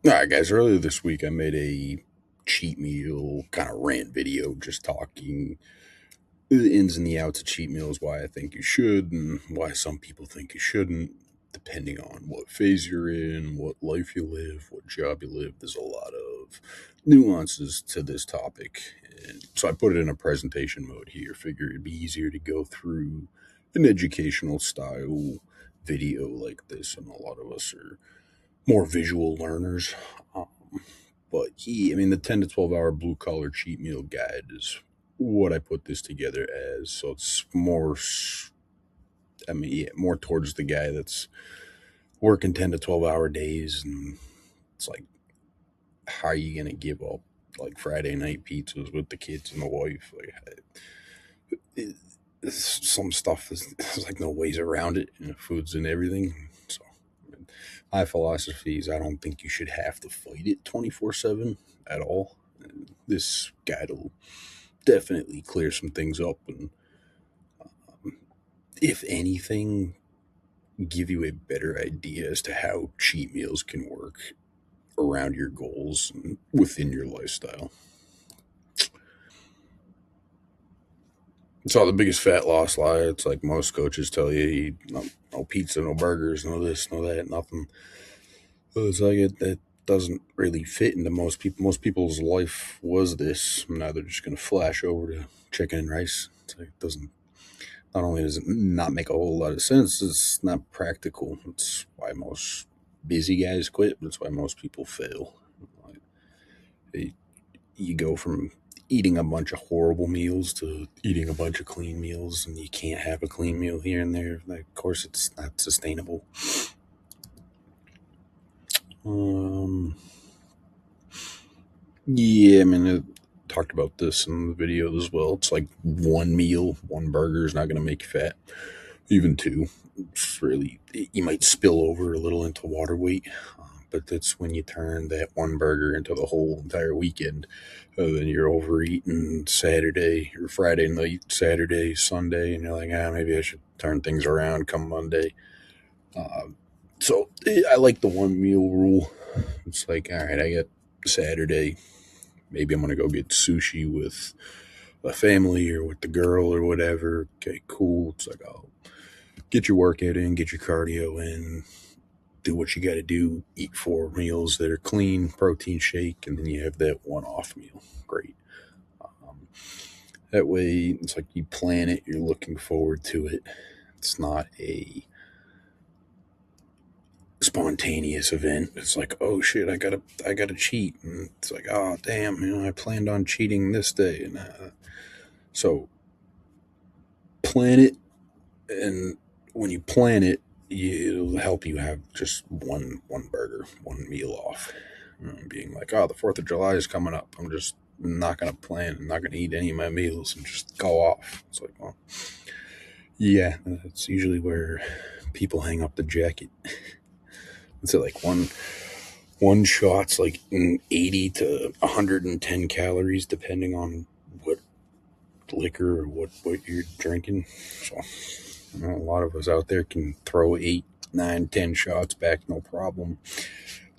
All right, guys. Earlier this week, I made a cheat meal kind of rant video, just talking the ins and the outs of cheat meals, why I think you should, and why some people think you shouldn't, depending on what phase you're in, what life you live, what job you live. There's a lot of nuances to this topic, and so I put it in a presentation mode here. Figure it'd be easier to go through an educational style video like this, and a lot of us are more visual learners. Um, I mean, the 10 to 12 hour blue collar cheat meal guide is what I put this together as. So it's more, more towards the guy that's working 10 to 12-hour days. And it's like, how are you going to give up like Friday night pizzas with the kids and the wife? It, some stuff is there's like no ways around it. Foods and everything. So my philosophy is I don't think you should have to fight it 24/7 at all. And this guide will definitely clear some things up and, if anything, give you a better idea as to how cheat meals can work around your goals and within your lifestyle. It's all the biggest fat loss lie. It's like most coaches tell you, no pizza, no burgers, no this, no that, nothing. But it's like it doesn't really fit into most people. Most people's life was this. Now they're just going to flash over to chicken and rice. It's like it doesn't. Not only does it not make a whole lot of sense, it's not practical. It's why most busy guys quit. That's why most people fail. Like, they, you go from eating a bunch of horrible meals to eating a bunch of clean meals, and you can't have a clean meal here and there. Like, of course, it's not sustainable. Um, yeah, I mean, I talked about this in the video as well. It's like one meal, one burger is not going to make you fat. Even two. It's really, you might spill over a little into water weight, but that's when you turn that one burger into the whole entire weekend. Then you're overeating Saturday or Friday night, Saturday, Sunday, and you're like, maybe I should turn things around come Monday. Uh, so I like the one meal rule. It's like, all right, I get Saturday. Maybe I'm gonna go get sushi with a family or with the girl or whatever. Okay, cool. It's like, I'll get your workout in, get your cardio in, do what you got to do, eat four meals that are clean, protein shake, and then you have that one off meal. Great. Um, that way, it's like you plan it, you're looking forward to it. It's not a spontaneous event. It's like, oh shit, I gotta cheat, and it's like, oh damn, I planned on cheating this day, and so plan it, and when you plan it, it'll help you have just one burger, one meal off. Being like, oh, the 4th of July is coming up. I'm just not gonna plan. I'm not gonna eat any of my meals and just go off. It's like, well, yeah, that's usually where people hang up the jacket. It's like one shot's like 80 to 110 calories, depending on what liquor or what you're drinking. So a lot of us out there can throw 8, 9, 10 shots back, no problem.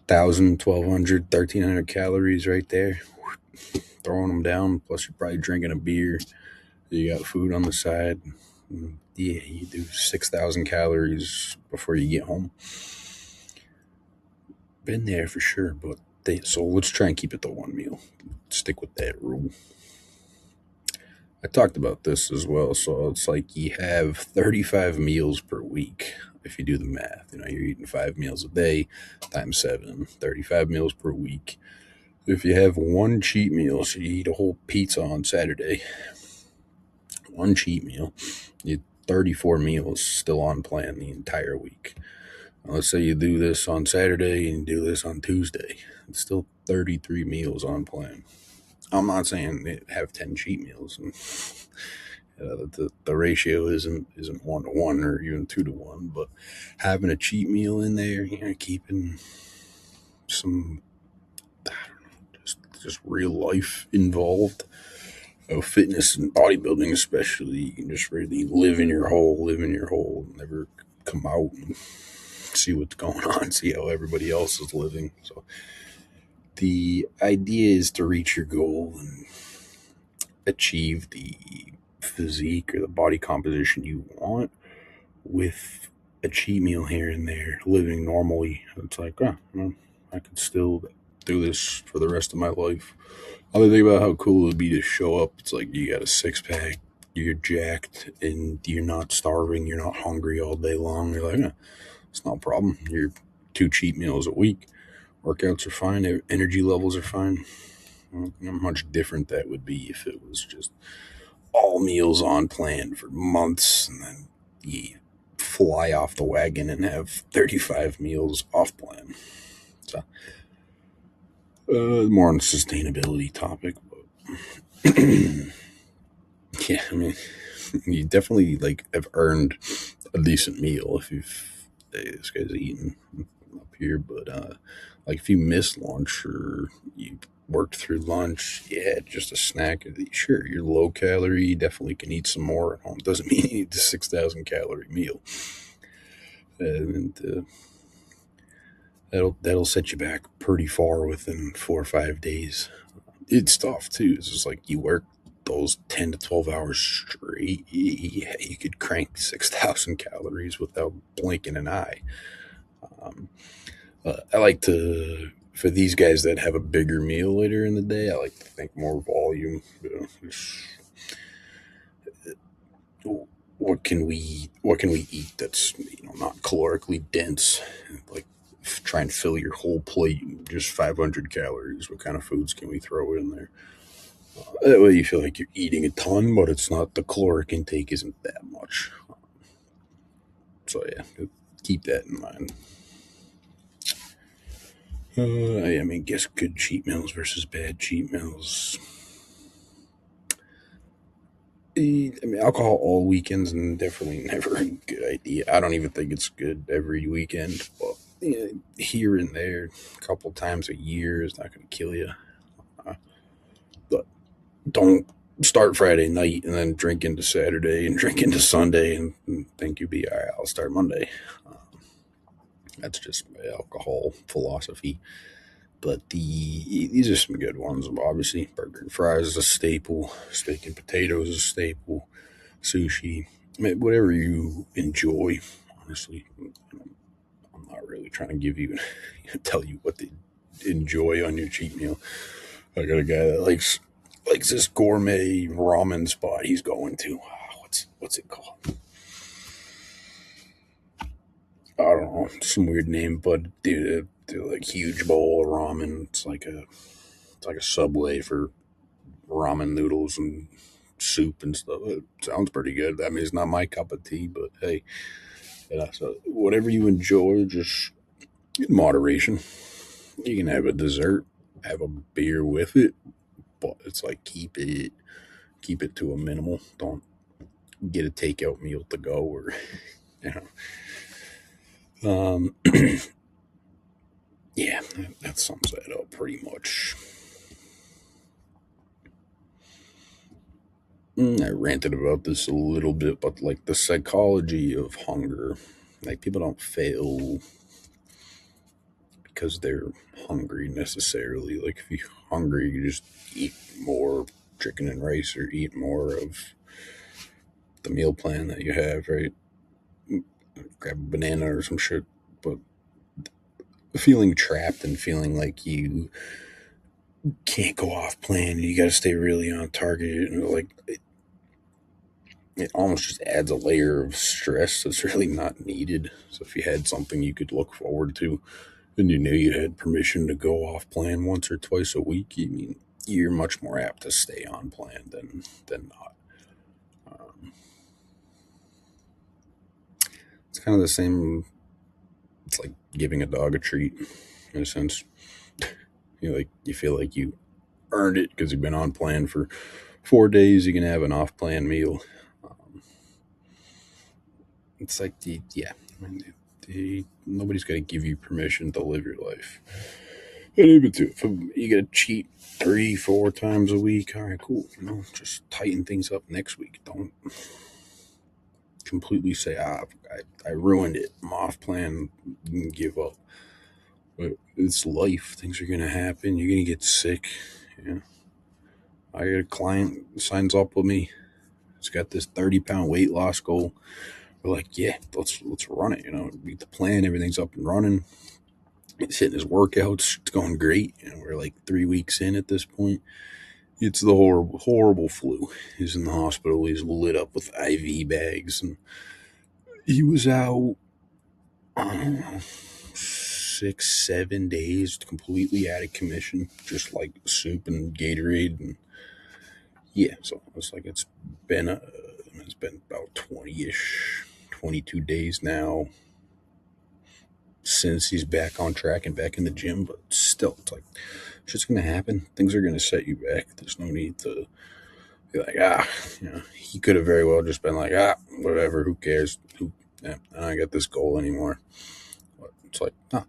1,000, 1,200, 1,300 calories right there. Throwing them down. Plus, you're probably drinking a beer. You got food on the side. Yeah, you do 6,000 calories before you get home. Been there for sure, but so let's try and keep it to one meal. Stick with that rule. I talked about this as well. So it's like you have 35 meals per week. If you do the math, you're eating 5 meals a day times 7, 35 meals per week. If you have one cheat meal, so you eat a whole pizza on Saturday, one cheat meal, you 34 meals still on plan the entire week. Now, let's say you do this on Saturday and you do this on Tuesday. It's still 33 meals on plan. I'm not saying have 10 cheat meals. And, the ratio isn't 1 to 1 or even 2 to 1, but having a cheat meal in there, keeping some, just real life involved. Fitness and bodybuilding, especially, you can just really live in your hole, never come out and see what's going on, see how everybody else is living. So The idea is to reach your goal and achieve the physique or the body composition you want with a cheat meal here and there, living normally. It's like, oh, well, I could still do this for the rest of my life. I think about how cool it would be to show up. It's like you got a six pack, you're jacked, and you're not starving, you're not hungry all day long. You're like, it's no problem. You're two cheat meals a week. Workouts are fine. Energy levels are fine. Well, how much different that would be if it was just all meals on plan for months, and then you fly off the wagon and have 35 meals off plan. So, more on the sustainability topic. But yeah, I mean, you definitely like have earned a decent meal if you've hey, this guy's eating up here, but like if you miss lunch or you worked through lunch, yeah, just a snack. Sure, you're low calorie. You definitely can eat some more at home. Doesn't mean you need a 6,000 calorie meal, and that'll set you back pretty far within 4 or 5 days. It's tough too. It's just like you work those 10 to 12 hours straight. Yeah, you could crank 6,000 calories without blinking an eye. Um, I like to, for these guys that have a bigger meal later in the day, I like to think more volume. What can we eat that's not calorically dense? Like try and fill your whole plate in just 500 calories. What kind of foods can we throw in there? That way you feel like you're eating a ton, but it's not the caloric intake isn't that much. So yeah, keep that in mind. I mean, guess good cheat meals versus bad cheat meals. I mean, alcohol all weekends and definitely never a good idea. I don't even think it's good every weekend, but yeah, here and there, a couple times a year is not going to kill you. Uh, but don't start Friday night and then drink into Saturday and drink into Sunday and think you'll be all right. I'll start Monday. Uh, that's just my alcohol philosophy. But these are some good ones. Obviously, burger and fries is a staple. Steak and potatoes is a staple. Sushi, I mean, whatever you enjoy. Honestly, I'm not really trying to give you tell you what to enjoy on your cheat meal. I got a guy that likes this gourmet ramen spot he's going to. What's it called? I don't know, some weird name, but dude, they're like huge bowl of ramen. It's like a Subway for ramen noodles and soup and stuff. It sounds pretty good. I mean, it's not my cup of tea, but hey, yeah. So whatever you enjoy, just in moderation. You can have a dessert, have a beer with it, but it's like keep it to a minimal. Don't get a takeout meal to go or you know. Yeah, that sums that up pretty much. I ranted about this a little bit, but like the psychology of hunger, like people don't fail because they're hungry necessarily. Like if you're hungry, you just eat more chicken and rice or eat more of the meal plan that you have, right? Grab a banana or some shit. But feeling trapped and feeling like you can't go off plan, you got to stay really on target, and like it almost just adds a layer of stress that's really not needed. So if you had something you could look forward to, and you knew you had permission to go off plan once or twice a week, you mean you're much more apt to stay on plan than not. Um, it's kind of the same. It's like giving a dog a treat in a sense. You feel like you earned it because you've been on plan for 4 days. You can have an off plan meal. Um, it's like yeah. I mean, nobody's got to give you permission to live your life. And even too, if you got to cheat 3, 4 times a week, all right, cool. Just tighten things up next week. Don't completely say, I ruined it. I'm off plan. Give up. But it's life. Things are gonna happen. You're gonna get sick. Yeah. I got a client who signs up with me. He's got this 30-pound weight loss goal. We're like, yeah, let's run it. Beat the plan. Everything's up and running. He's hitting his workouts. It's going great. We're like 3 weeks in at this point. It's the horrible flu. He's in the hospital. He's lit up with IV bags, and he was out, I don't know, 6, 7 days, completely out of commission, just like soup and Gatorade, and yeah. So it's like been a, it's been about 20-ish, 22 days now since he's back on track and back in the gym, but still, it's like shit's gonna happen. Things are gonna set you back. There's no need to be like, he could have very well just been like, whatever, who cares? I don't get this goal anymore. But it's like, nah,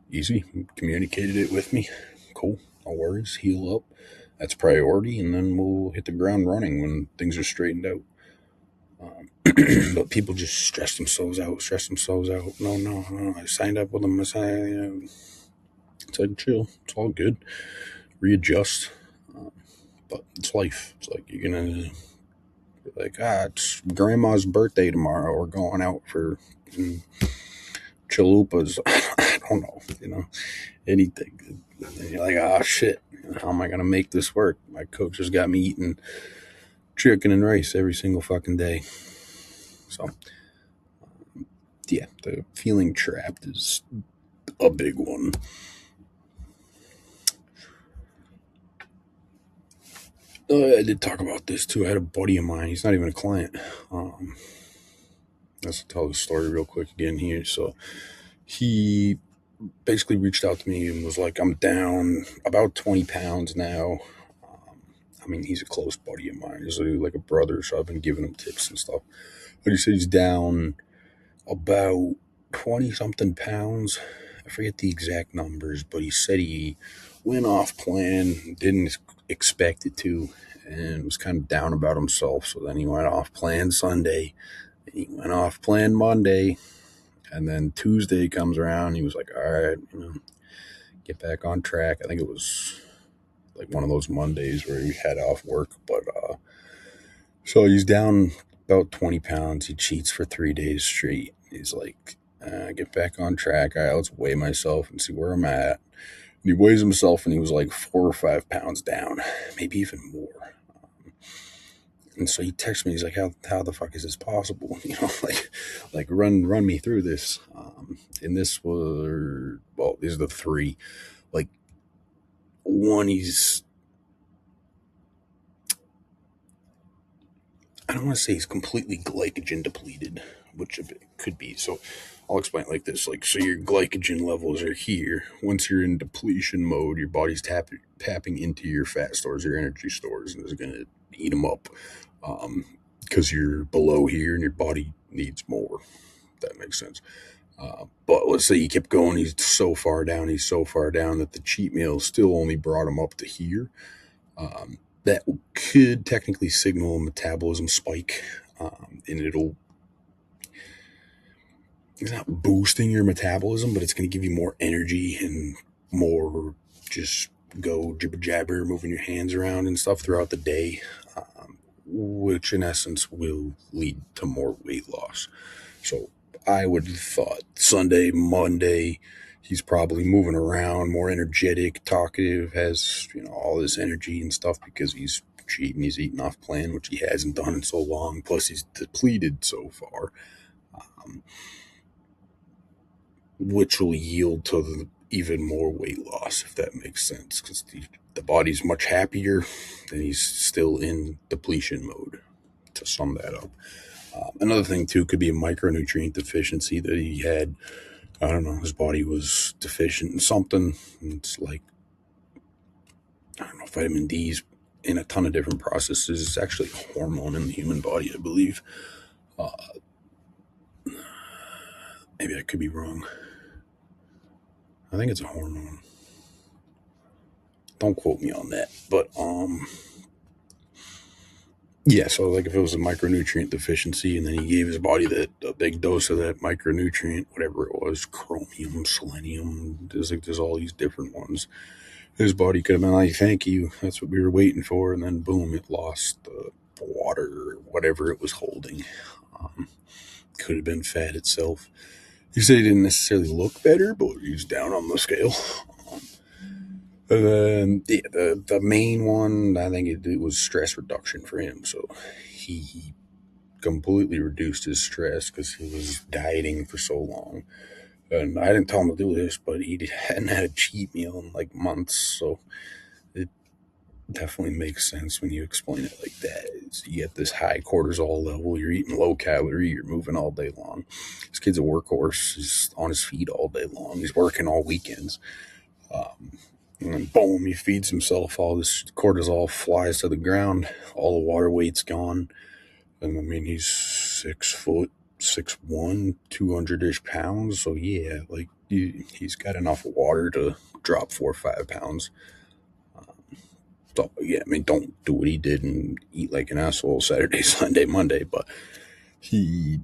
easy. He communicated it with me. Cool. No worries. Heal up. That's priority. And then we'll hit the ground running when things are straightened out. But people just stress themselves out. No. I signed up with them. It's like, chill. It's all good. Readjust. But it's life. It's like you're going to be like, it's grandma's birthday tomorrow. We're going out for chalupas. I don't know, anything. And you're like, shit. How am I going to make this work? My coach has got me eating chicken and rice every single fucking day. So, yeah, the feeling trapped is a big one. I did talk about this too. I had a buddy of mine. He's not even a client. Let's tell the story real quick again here. So he basically reached out to me and was like, I'm down about 20 pounds now. I mean, he's a close buddy of mine. He's like a brother, so I've been giving him tips and stuff. But he said he's down about 20 something pounds. I forget the exact numbers, but he said he went off plan, didn't expect it to, and was kind of down about himself. So then he went off plan Sunday, he went off plan Monday, and then Tuesday comes around. He was like, all right, get back on track. I think it was like one of those Mondays where he had off work. But so he's down about 20 pounds. He cheats for 3 days straight. He's like, get back on track. All right, let's weigh myself and see where I'm at. And he weighs himself and he was like 4 or 5 pounds down, maybe even more. And so he texts me. He's like, how the fuck is this possible? Like run me through this. And this was, well, these are the three. Like, one, I don't want to say he's completely glycogen depleted, which it could be. So I'll explain it like this. Like, so your glycogen levels are here. Once you're in depletion mode, your body's tapping into your fat stores, your energy stores, and is going to eat them up. Because you're below here and your body needs more. That makes sense. But let's say he kept going. He's so far down that the cheat meal still only brought him up to here. That could technically signal a metabolism spike, and it's not boosting your metabolism, but it's going to give you more energy and more just go jibber jabber, moving your hands around and stuff throughout the day, which in essence will lead to more weight loss. So I would have thought Sunday, Monday, he's probably moving around, more energetic, talkative, has all this energy and stuff because he's cheating, he's eating off plan, which he hasn't done in so long. Plus, he's depleted so far, which will yield to even more weight loss, if that makes sense, because the body's much happier and he's still in depletion mode. To sum that up. Another thing, too, could be a micronutrient deficiency that he had. I don't know, his body was deficient in something. It's like, I don't know, vitamin D's in a ton of different processes. It's actually a hormone in the human body, I believe. Maybe I could be wrong. I think it's a hormone. Don't quote me on that. But Yeah, so like if it was a micronutrient deficiency and then he gave his body that a big dose of that micronutrient, whatever it was, chromium, selenium, there's all these different ones. His body could have been like, "Thank you, that's what we were waiting for," and then boom, it lost the water or whatever it was holding. Um, could have been fat itself. He said he didn't necessarily look better, but he was down on the scale. Um, and then the main one, I think it was stress reduction for him. So he completely reduced his stress because he was dieting for so long. And I didn't tell him to do this, but he hadn't had a cheat meal in like months. So it definitely makes sense when you explain it like that. You get this high cortisol level, you're eating low calorie, you're moving all day long. This kid's a workhorse. He's on his feet all day long. He's working all weekends. Um, and then boom, he feeds himself. All this cortisol flies to the ground. All the water weight's gone. And I mean, he's 6 foot, 6'1", 200-ish pounds. So yeah, like he's got enough water to drop 4 or 5 pounds. So yeah, I mean, don't do what he did and eat like an asshole Saturday, Sunday, Monday. But he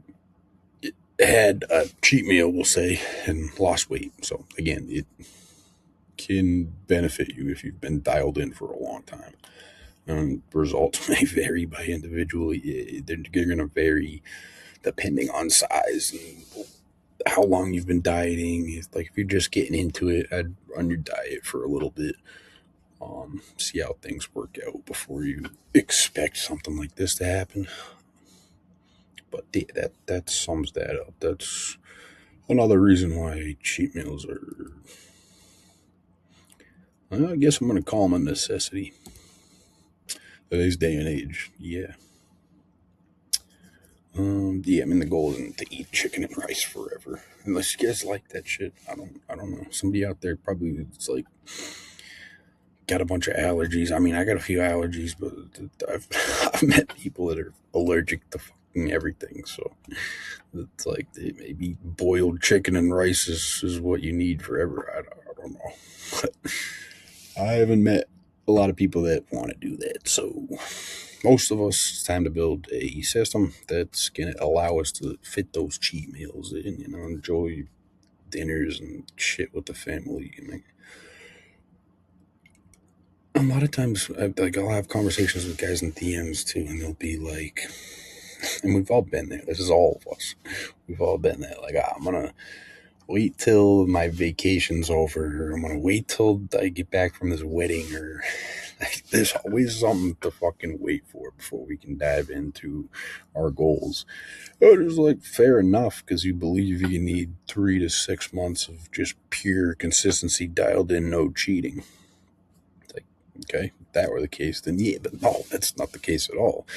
had a cheat meal, we'll say, and lost weight. So again, it can benefit you if you've been dialed in for a long time. Results may vary by individual. They're going to vary depending on size and how long you've been dieting. It's like if you're just getting into it, I'd run your diet for a little bit. See how things work out before you expect something like this to happen. But yeah, that sums that up. That's another reason why cheat meals are. I guess I'm going to call them a necessity. Today's day and age. Yeah. Yeah, I mean the goal isn't to eat chicken and rice forever. Unless you guys like that shit. I don't know. Somebody out there probably it's like got a bunch of allergies. I mean, I got a few allergies, but I've I've met people that are allergic to fucking everything. So it's like maybe boiled chicken and rice is what you need forever. I don't know. But I haven't met a lot of people that want to do that. So most of us, it's time to build a system that's going to allow us to fit those cheat meals in, enjoy dinners and shit with the family. And like, a lot of times, I'll have conversations with guys in DMs too, and they'll be like, and we've all been there. This is all of us. We've all been there. Like, I'm gonna wait till my vacation's over, or I'm gonna wait till I get back from this wedding, or like, there's always something to fucking wait for before we can dive into our goals. Oh, it's like fair enough because you believe you need 3 to 6 months of just pure consistency, dialed in, no cheating. It's like, okay, if that were the case, then yeah, but no, that's not the case at all.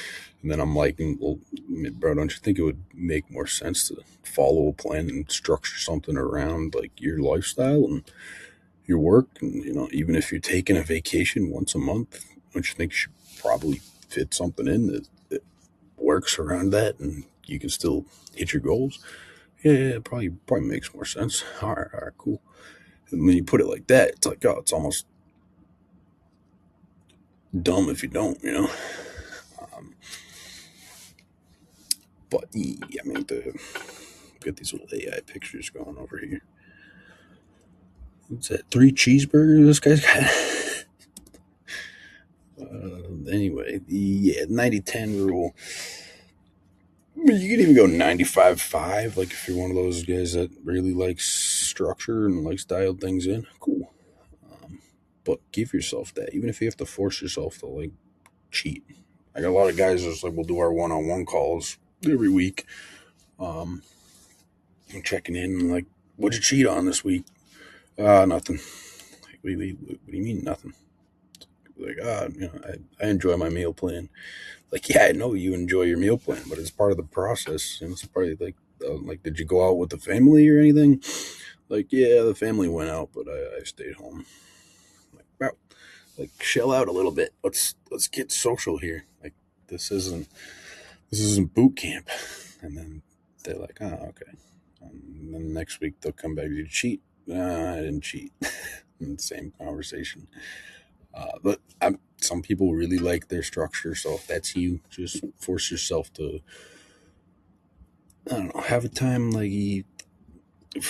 And then I'm like, well, bro, don't you think it would make more sense to follow a plan and structure something around like your lifestyle and your work? And, even if you're taking a vacation once a month, don't you think you should probably fit something in that works around that and you can still hit your goals? Yeah, yeah, probably makes more sense. All right, cool. And when you put it like that, it's like, oh, it's almost dumb if you don't. Um, but yeah, I mean, get these little AI pictures going over here. What's that? 3 cheeseburgers? This guy's got. Anyway, the 90-10 rule. I mean, you can even go 95-5. Like if you're one of those guys that really likes structure and likes dialed things in, cool. But give yourself that, even if you have to force yourself to like cheat. I got a lot of guys that's like we'll do our one-on-one calls every week. Um, I'm checking in like, what'd you cheat on this week? Nothing. Like, what do you mean nothing? Like, I enjoy my meal plan. Like, yeah, I know you enjoy your meal plan, but it's part of the process. And it's part of like, did you go out with the family or anything? Like, yeah, the family went out, but I stayed home. Like, wow, like shell out a little bit. Let's get social here. Like, this isn't this isn't boot camp. And then they're like, oh, okay. And then next week they'll come back. Did you cheat? Nah, I didn't cheat. In the same conversation. But some people really like their structure. So if that's you, just force yourself to, I don't know, have a time like you, I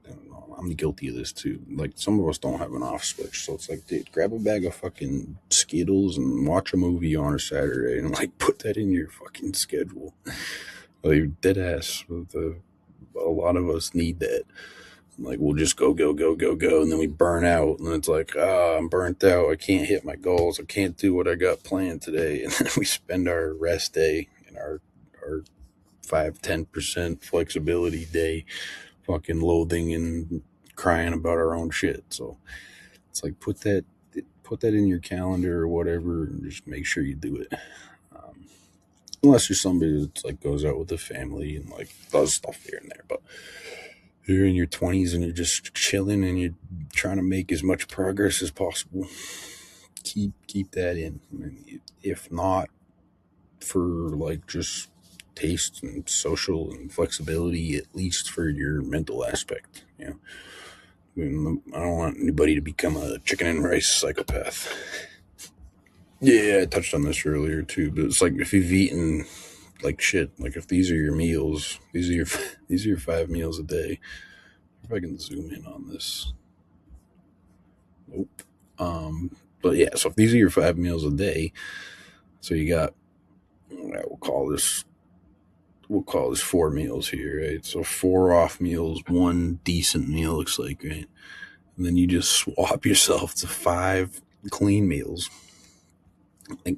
don't know, I'm guilty of this too. Like some of us don't have an off switch, so it's like, dude, grab a bag of fucking Skittles and watch a movie on a Saturday, and like put that in your fucking schedule. Like dead ass. A lot of us need that. Like we'll just go, go, go, go, go, and then we burn out, and it's like, I'm burnt out. I can't hit my goals. I can't do what I got planned today, and then we spend our rest day and our 5-10% flexibility day fucking loathing and crying about our own shit. So it's like put that in your calendar or whatever, and just make sure you do it. Um, Unless you're somebody that's like goes out with the family and like does stuff here and there, but you're in your 20s and you're just chilling and you're trying to make as much progress as possible. Keep that in. I mean, if not for like just taste and social and flexibility, at least for your mental aspect. Yeah, I mean, I don't want anybody to become a chicken and rice psychopath. Yeah, I touched on this earlier too, but it's like if you've eaten like shit, like if these are your meals, these are your these are your 5 meals a day. If I can zoom in on this, nope. But yeah, so if these are your 5 meals a day, so you got, we'll call this 4 meals here, right? So 4 off meals, one decent meal looks like, right? And then you just swap yourself to 5 clean meals. Like,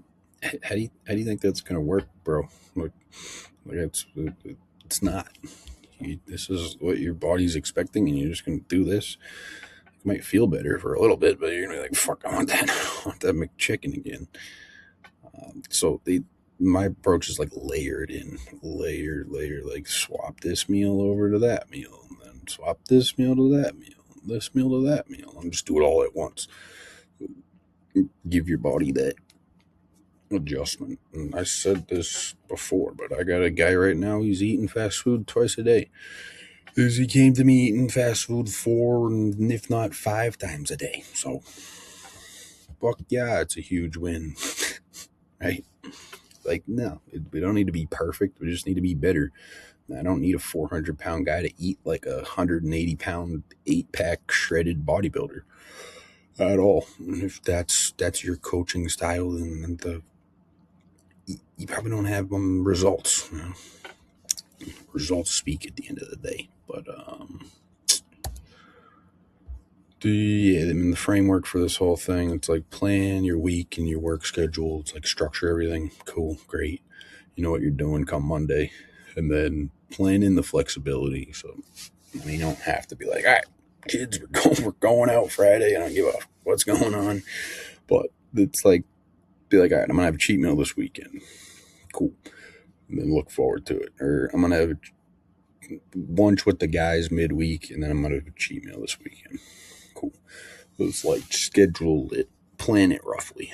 how do you think that's gonna work, bro? Like it's not. This is what your body's expecting, and you're just gonna do this. You might feel better for a little bit, but you're gonna be like, "Fuck, I want that, I want that McChicken again." So my approach is like layered in, layer. Like swap this meal over to that meal, and then swap this meal to that meal, this meal to that meal, and just do it all at once. Give your body that adjustment. And I said this before, but I got a guy right now. He's eating fast food twice a day. He came to me eating fast food 4 and if not 5 times a day. So, fuck yeah, it's a huge win, right? Like, no, we don't need to be perfect. We just need to be better. I don't need a 400-pound guy to eat like a 180-pound 8-pack shredded bodybuilder at all. And if that's your coaching style, then you probably don't have results. You know? Results speak at the end of the day. But yeah, I mean the framework for this whole thing, it's like plan your week and your work schedule. It's like structure everything. Cool, great. You know what you're doing come Monday, and then plan in the flexibility. So I mean, you don't have to be like, all right, kids, we're going out Friday. I don't give a what's going on, but it's like be like, all right, I'm gonna have a cheat meal this weekend. Cool, and then look forward to it. Or I'm gonna have a lunch with the guys midweek, and then I'm gonna have a cheat meal this weekend. Cool. So it's like schedule it, plan it roughly.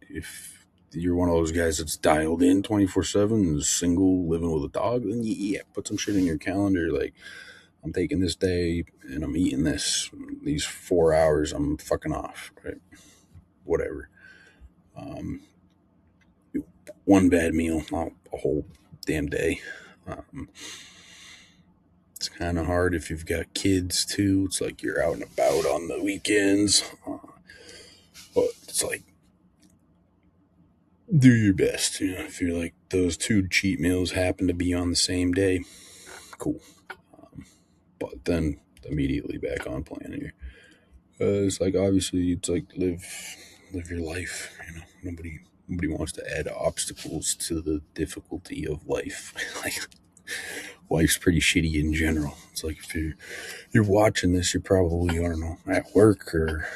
If you're one of those guys that's dialed in 24/7, single, living with a dog, then yeah, put some shit in your calendar. Like, I'm taking this day and I'm eating this. These 4 hours, I'm fucking off, right? Whatever. Um, one bad meal, not a whole damn day. Um, it's kind of hard if you've got kids too. It's like you're out and about on the weekends. But it's like, do your best. You know, if you're like those 2 cheat meals happen to be on the same day, cool. But then immediately back on plan here. It's like obviously it's like live your life. You know, nobody wants to add obstacles to the difficulty of life. Like life's pretty shitty in general. It's like if you're watching this, you're probably, I don't know, at work or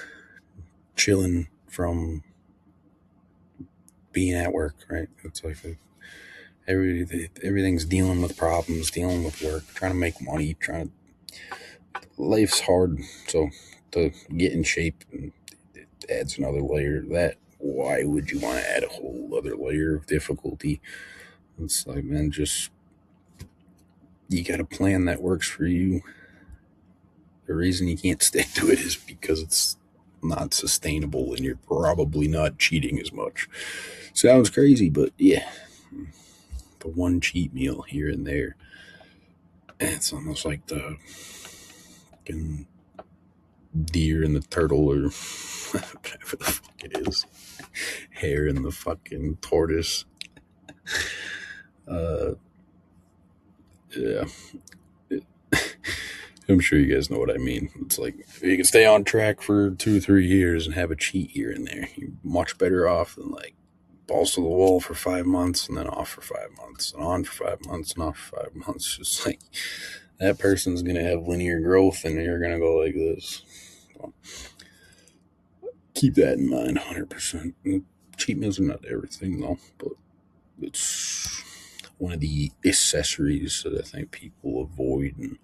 chilling from being at work, right? It's like everything's dealing with problems, dealing with work, trying to make money, life's hard. So to get in shape, and it adds another layer to that. Why would you want to add a whole other layer of difficulty? It's like, man, just you got a plan that works for you. The reason you can't stick to it is because it's not sustainable, and you're probably not cheating as much. Sounds crazy, but yeah, the one cheat meal here and there, it's almost like the fucking deer and the turtle, or whatever the fuck it is, hare and the fucking tortoise. Uh, yeah, I'm sure you guys know what I mean. It's like if you can stay on track for 2 or 3 years and have a cheat here and there, you're much better off than like balls to the wall for 5 months and then off for 5 months and on for 5 months and off for 5 months. Just like that person's gonna have linear growth and you're gonna go like this. So keep that in mind, 100%. Cheat meals are not everything though, but it's one of the accessories that I think people avoid and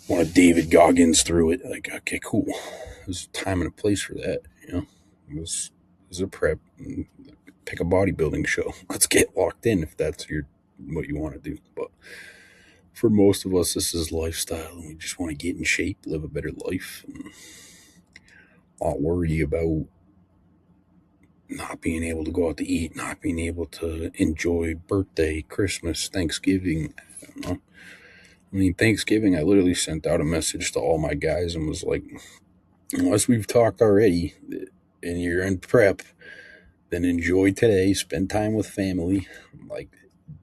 want to David Goggins through it. Like, okay, cool. There's a time and a place for that. You know, it was a prep. And pick a bodybuilding show. Let's get locked in if that's what you want to do. But for most of us, this is lifestyle, and we just want to get in shape, live a better life, and not worry about not being able to go out to eat, not being able to enjoy birthday, Christmas, Thanksgiving. I don't know. I mean, Thanksgiving, I literally sent out a message to all my guys and was like, unless we've talked already and you're in prep, then enjoy today, spend time with family, like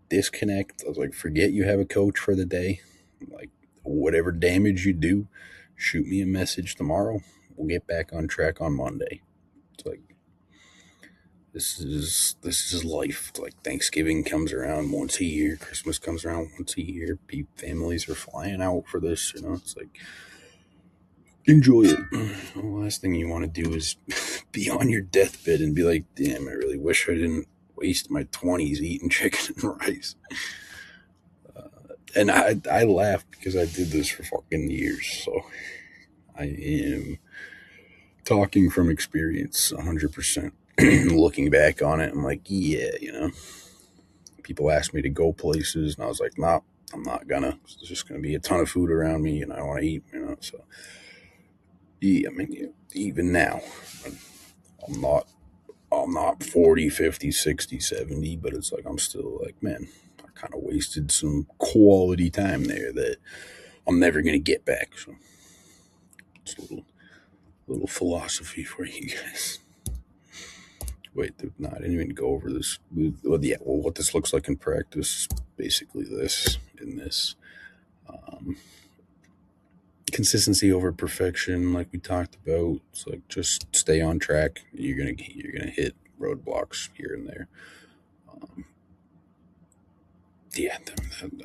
disconnect. I was like, forget you have a coach for the day. Like, whatever damage you do, shoot me a message tomorrow. We'll get back on track on Monday. It's like, this is life. It's like Thanksgiving comes around once a year, Christmas comes around once a year. Families are flying out for this. It's like enjoy it. The last thing you want to do is be on your deathbed and be like, damn, I really wish I didn't waste my 20s eating chicken and rice. And I laugh because I did this for fucking years. So I am talking from experience 100%. Looking back on it, I'm like, yeah. People asked me to go places, and I was like, nah, I'm not gonna. There's just gonna be a ton of food around me, and I want to eat. So yeah, I mean, even now, I'm not I'm not 40, 50, 60, 70, but it's like I'm still like, man, I kind of wasted some quality time there that I'm never going to get back. So it's a little philosophy for you guys. Wait, no, I didn't even go over this. Well, yeah, well, what this looks like in practice, basically this in this. Um, Consistency over perfection, like we talked about. It's like just stay on track. You're gonna hit roadblocks here and there. Um, yeah,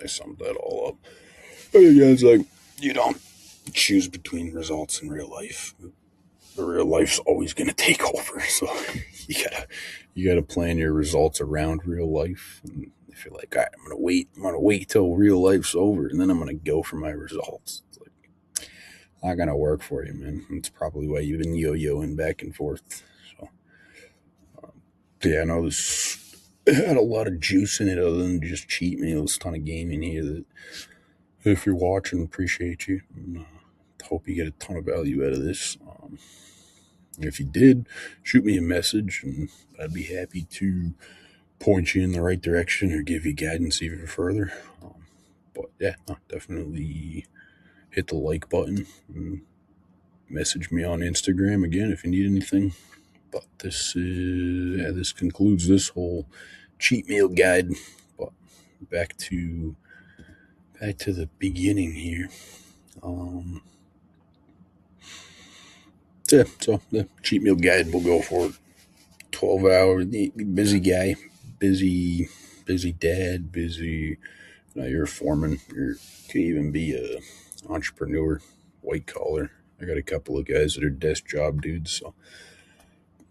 I summed that all up. But yeah, it's like you don't choose between results and real life. The real life's always gonna take over. So you gotta plan your results around real life. And if you're like, all right, I'm gonna wait till real life's over, and then I'm gonna go for my results. It's like not gonna work for you, man. It's probably why you've been yo-yoing back and forth. So yeah, I know this had a lot of juice in it other than just cheat meals. A ton of gaming here that if you're watching, appreciate you. And, hope you get a ton of value out of this. If you did, shoot me a message and I'd be happy to point you in the right direction or give you guidance even further. But yeah, no, definitely hit the like button and message me on Instagram again if you need anything. But this concludes this whole cheat meal guide. But back to the beginning here. Um, yeah, so the cheat meal guide will go for 12 hours. Busy guy, busy, busy dad, busy. You're a foreman. You could even be a entrepreneur, white collar. I got a couple of guys that are desk job dudes, so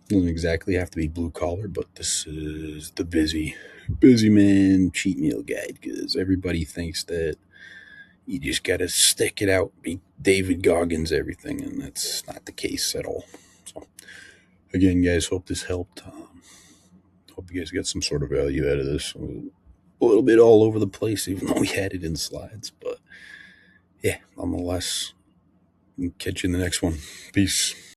doesn't exactly have to be blue collar, but this is the busy man cheat meal guide because everybody thinks that you just gotta stick it out, be David Goggins everything, and that's not the case at all. So again, guys, hope this helped. Hope you guys got some sort of value out of this. A little bit all over the place, even though we had it in slides, but yeah, nonetheless, catch you in the next one. Peace.